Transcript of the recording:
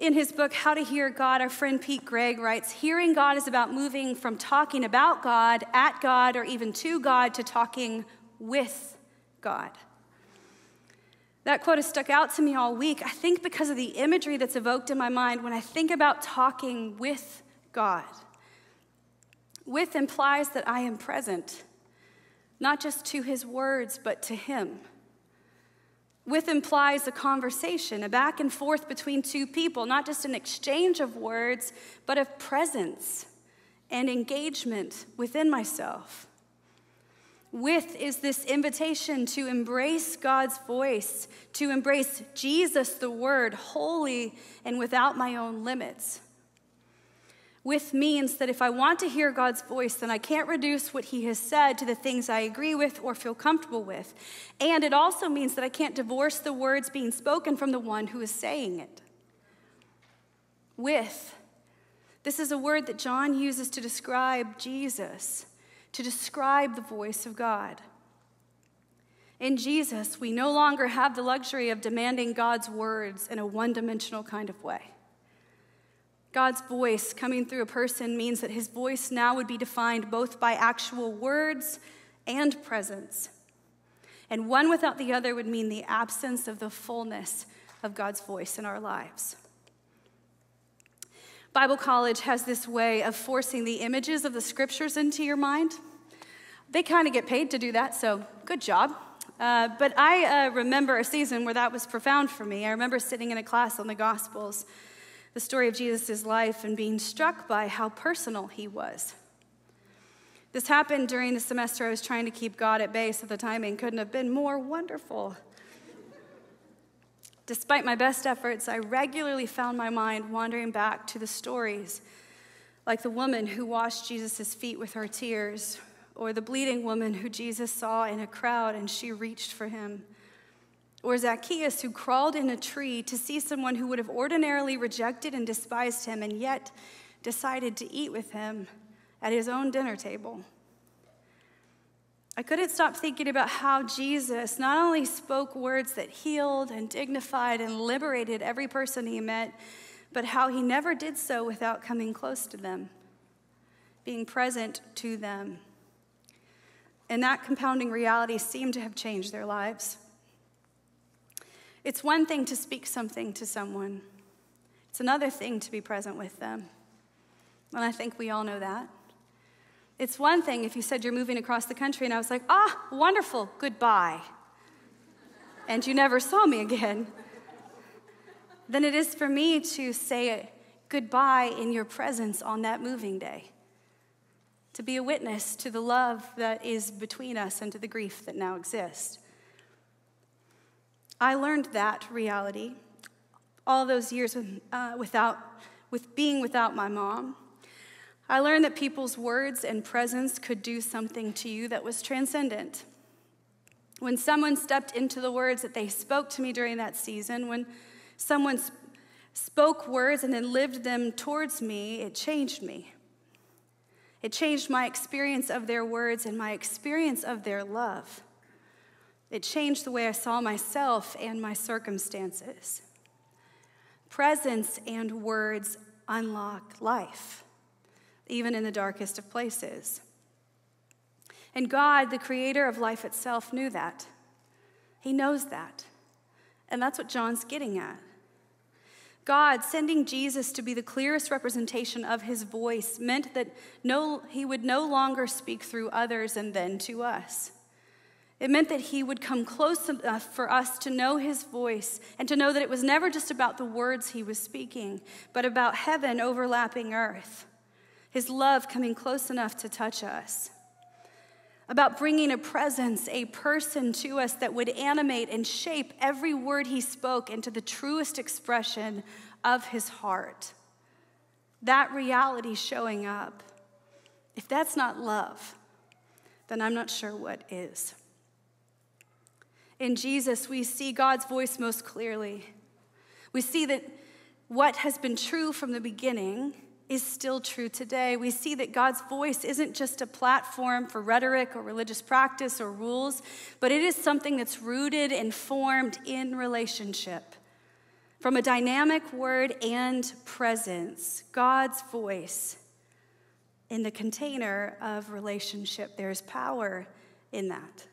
In his book, How to Hear God, our friend Pete Greig writes, hearing God is about moving from talking about God, at God, or even to God, to talking with God. That quote has stuck out to me all week, I think because of the imagery that's evoked in my mind when I think about talking with God. With implies that I am present, not just to his words, but to him. With implies a conversation, a back and forth between two people, not just an exchange of words, but of presence and engagement within myself. With is this invitation to embrace God's voice, to embrace Jesus, the Word, wholly and without my own limits. With means that if I want to hear God's voice, then I can't reduce what he has said to the things I agree with or feel comfortable with. And it also means that I can't divorce the words being spoken from the one who is saying it. With. This is a word that John uses to describe Jesus, to describe the voice of God. In Jesus, we no longer have the luxury of demanding God's words in a one-dimensional kind of way. God's voice coming through a person means that his voice now would be defined both by actual words and presence. And one without the other would mean the absence of the fullness of God's voice in our lives. Bible college has this way of forcing the images of the scriptures into your mind. They kind of get paid to do that, so good job. But I remember a season where that was profound for me. I remember sitting in a class on the Gospels, the story of Jesus' life, and being struck by how personal he was. This happened during the semester I was trying to keep God at bay, so the timing couldn't have been more wonderful. Despite my best efforts, I regularly found my mind wandering back to the stories, like the woman who washed Jesus' feet with her tears, or the bleeding woman who Jesus saw in a crowd and she reached for him, or Zacchaeus who crawled in a tree to see someone who would have ordinarily rejected and despised him and yet decided to eat with him at his own dinner table. I couldn't stop thinking about how Jesus not only spoke words that healed and dignified and liberated every person he met, but how he never did so without coming close to them, being present to them. And that compounding reality seemed to have changed their lives. It's one thing to speak something to someone. It's another thing to be present with them. And I think we all know that. It's one thing if you said you're moving across the country and I was like, wonderful, goodbye. And you never saw me again. Then it is for me to say goodbye in your presence on that moving day. To be a witness to the love that is between us and to the grief that now exists. I learned that reality all those years with being without my mom. I learned that people's words and presence could do something to you that was transcendent. When someone stepped into the words that they spoke to me during that season, when someone spoke words and then lived them towards me, it changed me. It changed my experience of their words and my experience of their love. It changed the way I saw myself and my circumstances. Presence and words unlock life, even in the darkest of places. And God, the creator of life itself, knew that. He knows that. And that's what John's getting at. God sending Jesus to be the clearest representation of his voice meant that he would no longer speak through others and then to us. It meant that he would come close enough for us to know his voice and to know that it was never just about the words he was speaking, but about heaven overlapping earth, his love coming close enough to touch us, about bringing a presence, a person to us that would animate and shape every word he spoke into the truest expression of his heart. That reality showing up. If that's not love, then I'm not sure what is. In Jesus, we see God's voice most clearly. We see that what has been true from the beginning is still true today. We see that God's voice isn't just a platform for rhetoric or religious practice or rules, but it is something that's rooted and formed in relationship. From a dynamic word and presence, God's voice in the container of relationship, there's power in that.